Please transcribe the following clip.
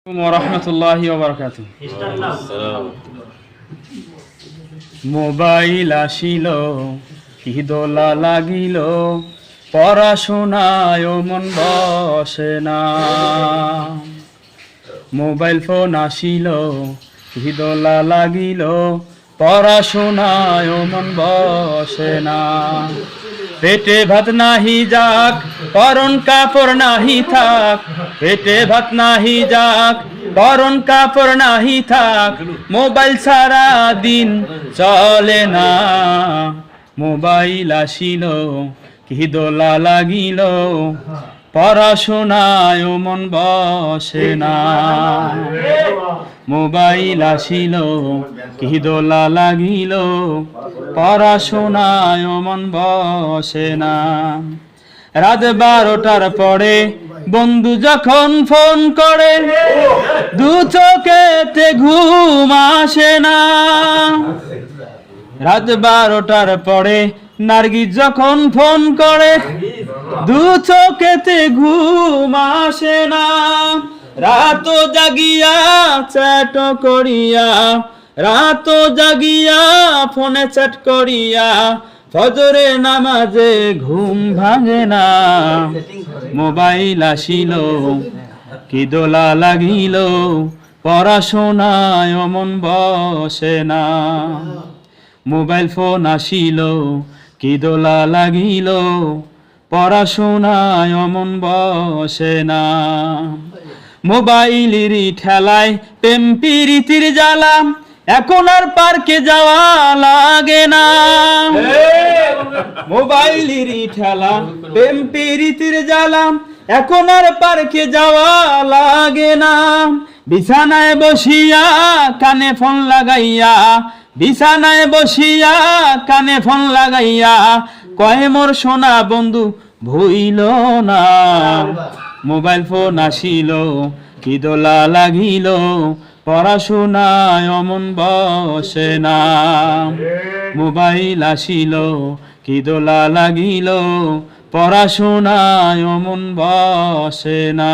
ওয়া বারাকাতুহু। মোবাইল আসিল, কি দোলা লাগিল, পড়াশোনায় মন বসে না। মোবাইল ফোন আসিল, কি দোলা লাগিল, পড়াশোনায় মন বসে না। পেটে ভাত নাহি যাক, পরন কাপড় নাহি থাক, পেটে ভাত নাহি যাক, পরন কাপড় নাহি থাক, মোবাইল সারা দিন চলে না। মোবাইল আসিল, কি দোলা লাগিল, পড়াশোনায় মন বসে না। মোবাইল আসিল, কি দোলা লাগিল, পড়াশোনায় মন বসে না। রাত 12টার পরে বন্ধু যখন ফোন করে, দু চোখেতে ঘুম আসে না। রাত 12টার পরে নার্গিস যখন ফোন করে, দু চোখেতে ঘুম আসে না। রাত জাগিয়া চ্যাট করিয়া, রাত জাগিয়া ফোনে চ্যাট করিয়া, ফজরে নামাজে ঘুম ভাঙে না। মোবাইল আসিল, কি দোলা লাগিল, পড়াশোনায় মন বসে না। মোবাইল ফোন আসিল, কি দোলা লাগিল, পড়াশোনায় মন বসে না। মোবাইলেরই ঠেলায় প্রেম প্রীতির জ্বালা, এখন আর পার্কে যাওয়া লাগে না। মোবাইলেরই ঠেলা প্রেম প্রীতির জ্বালা, এখন আর পার্কে যাওয়া লাগে না। বিছানায় বসিয়া কানে ফোন লাগাইয়া, বিছানায় বসিয়া কানে ফোন লাগাইয়া, কয় মোর সোনা বন্ধু ভুইল না। মোবাইল ফোন আসিল, কি দোলা লাগিল, পড়াশোনায় মন বসে না। মোবাইল আসিল, কি দোলা লাগিল, পড়াশোনায় মন বসে না।